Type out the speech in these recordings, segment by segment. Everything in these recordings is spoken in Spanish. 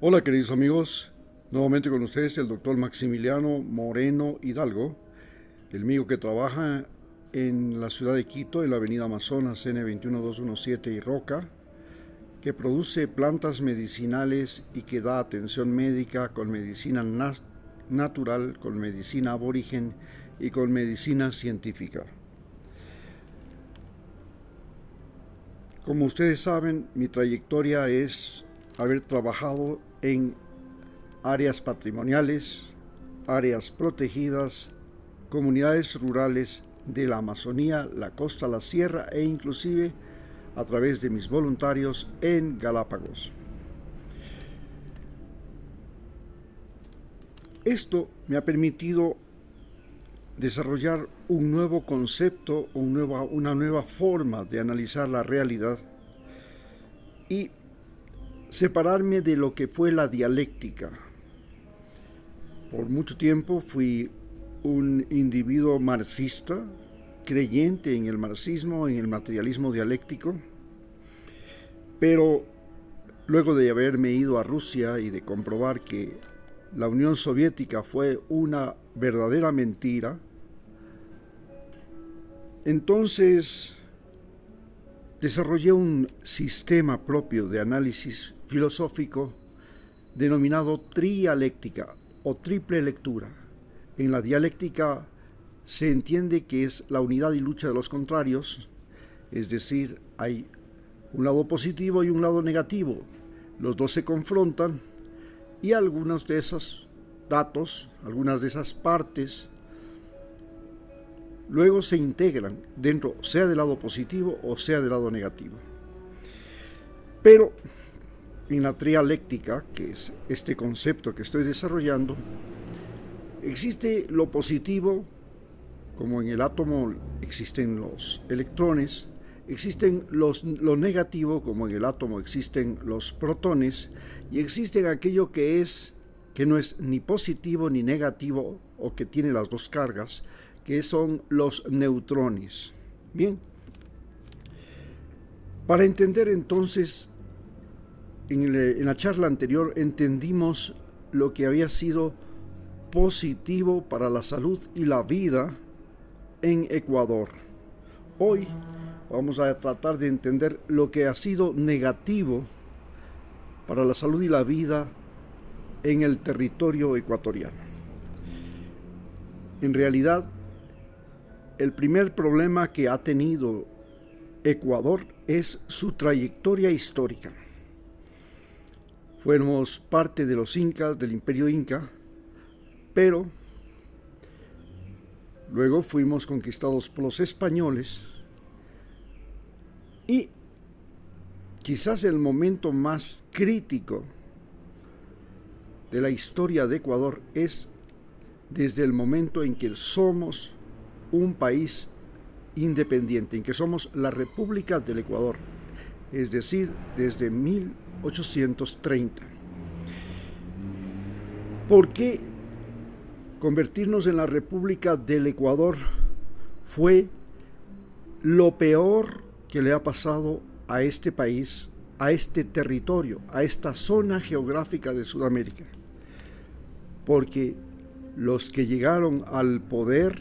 Hola queridos amigos, nuevamente con ustedes el doctor Maximiliano Moreno Hidalgo, el mío que trabaja en la ciudad de Quito, en la avenida Amazonas N21217 y Roca, que produce plantas medicinales y que da atención médica con medicina natural, con medicina aborigen y con medicina científica. Como ustedes saben, mi trayectoria es haber trabajado en áreas patrimoniales, áreas protegidas, comunidades rurales de la Amazonía, la costa, la sierra e inclusive a través de mis voluntarios en Galápagos. Esto me ha permitido desarrollar un nuevo concepto, una nueva forma de analizar la realidad y separarme de lo que fue la dialéctica. Por mucho tiempo fui un individuo marxista, creyente en el marxismo, en el materialismo dialéctico, pero luego de haberme ido a Rusia y de comprobar que la Unión Soviética fue una verdadera mentira, entonces desarrollé un sistema propio de análisis filosófico denominado trialéctica o triple lectura. En la dialéctica se entiende que es la unidad y lucha de los contrarios, es decir, hay un lado positivo y un lado negativo. Los dos se confrontan y algunos de esos datos, algunas de esas partes, luego se integran dentro, sea del lado positivo o sea del lado negativo. Pero en la trialéctica, que es este concepto que estoy desarrollando, existe lo positivo, como en el átomo existen los electrones, existen lo negativo, como en el átomo existen los protones, y existen aquello que no es ni positivo ni negativo, o que tiene las dos cargas, que son los neutrones. Bien, para entender entonces, en la charla anterior entendimos lo que había sido positivo para la salud y la vida en Ecuador. Hoy vamos a tratar de entender lo que ha sido negativo para la salud y la vida en el territorio ecuatoriano. En realidad, el primer problema que ha tenido Ecuador es su trayectoria histórica. Fuimos parte de los incas, del imperio inca, pero luego fuimos conquistados por los españoles y quizás el momento más crítico de la historia de Ecuador es desde el momento en que somos un país independiente, en que somos la República del Ecuador, es decir, desde 1830. ¿Por qué convertirnos en la República del Ecuador fue lo peor que le ha pasado a este país, a este territorio, a esta zona geográfica de Sudamérica? Porque los que llegaron al poder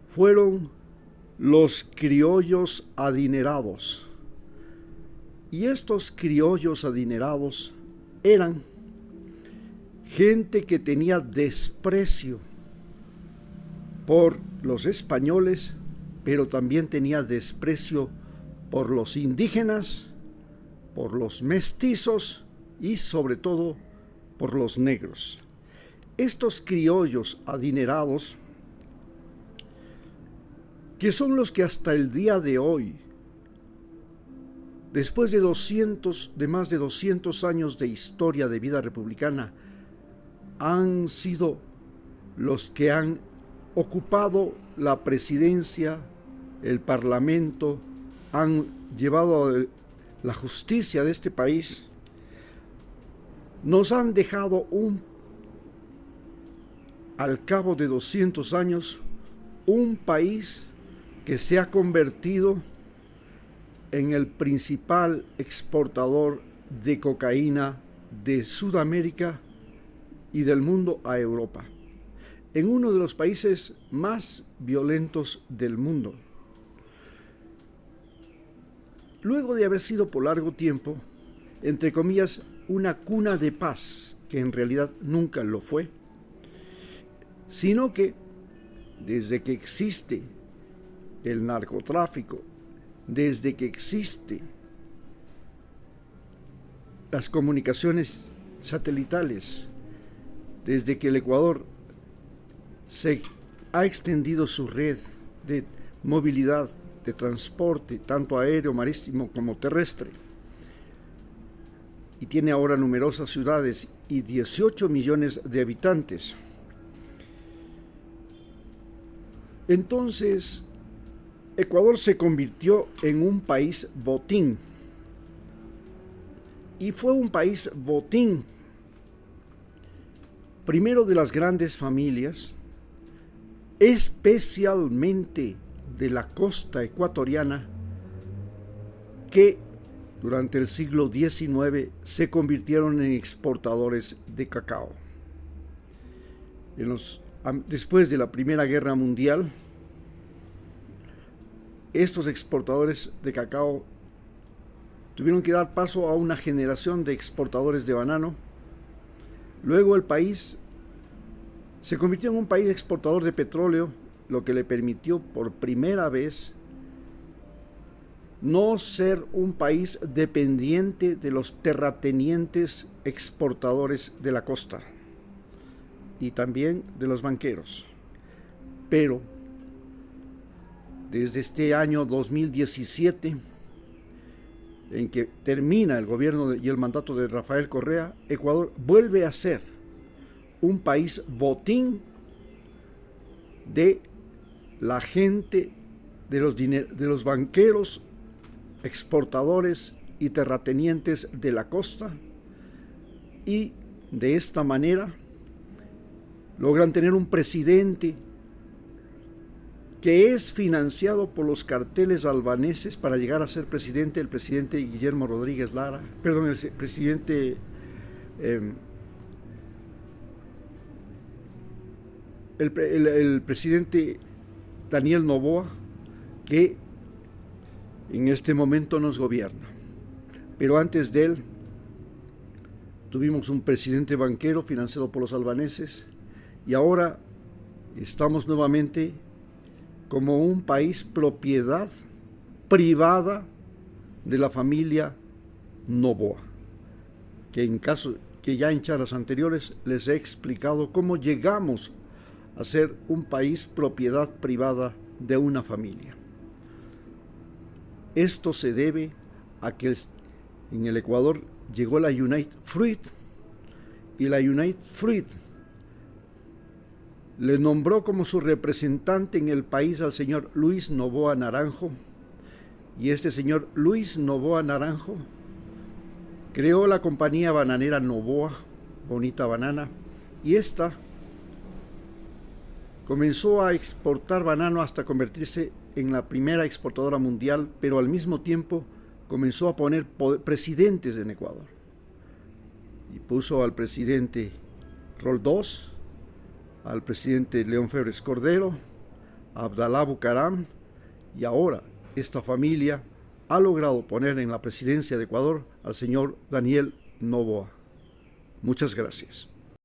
fueron los criollos adinerados. Y estos criollos adinerados eran gente que tenía desprecio por los españoles, pero también tenía desprecio por los indígenas, por los mestizos y sobre todo por los negros. Estos criollos adinerados, que son los que hasta el día de hoy, después de más de 200 años de historia de vida republicana, han sido los que han ocupado la presidencia, el parlamento, han llevado la justicia de este país, nos han dejado al cabo de 200 años, un país que se ha convertido en el principal exportador de cocaína de Sudamérica y del mundo a Europa, en uno de los países más violentos del mundo. Luego de haber sido por largo tiempo, entre comillas, una cuna de paz, que en realidad nunca lo fue, sino que desde que existe el narcotráfico, desde que existe las comunicaciones satelitales, desde que el Ecuador se ha extendido su red de movilidad, de transporte, tanto aéreo, marítimo como terrestre, y tiene ahora numerosas ciudades y 18 millones de habitantes. Entonces, Ecuador se convirtió en un país botín, y fue un país botín, primero de las grandes familias, especialmente de la costa ecuatoriana, que durante el siglo XIX se convirtieron en exportadores de cacao. Después de la Primera Guerra Mundial, estos exportadores de cacao tuvieron que dar paso a una generación de exportadores de banano. Luego el país se convirtió en un país exportador de petróleo, lo que le permitió por primera vez no ser un país dependiente de los terratenientes exportadores de la costa y también de los banqueros. Pero desde este año 2017, en que termina el gobierno y el mandato de Rafael Correa, Ecuador vuelve a ser un país botín de la gente, de los banqueros, exportadores y terratenientes de la costa, y de esta manera logran tener un presidente que es financiado por los carteles albaneses para llegar a ser presidente, el presidente Guillermo Rodríguez Lara, perdón, el presidente el presidente Daniel Noboa, que en este momento nos gobierna. Pero antes de él tuvimos un presidente banquero financiado por los albaneses, y ahora estamos nuevamente como un país propiedad privada de la familia Noboa, que ya en charlas anteriores les he explicado cómo llegamos a ser un país propiedad privada de una familia. Esto se debe a que en el Ecuador llegó la United Fruit, y la United Fruit le nombró como su representante en el país al señor Luis Noboa Naranjo, y este señor Luis Noboa Naranjo creó la compañía bananera Noboa, Bonita Banana, y esta comenzó a exportar banano hasta convertirse en la primera exportadora mundial, pero al mismo tiempo comenzó a poner presidentes en Ecuador. Y puso al presidente Roldós, al presidente León Febres Cordero, a Abdalá Bucaram, y ahora esta familia ha logrado poner en la presidencia de Ecuador al señor Daniel Noboa. Muchas gracias.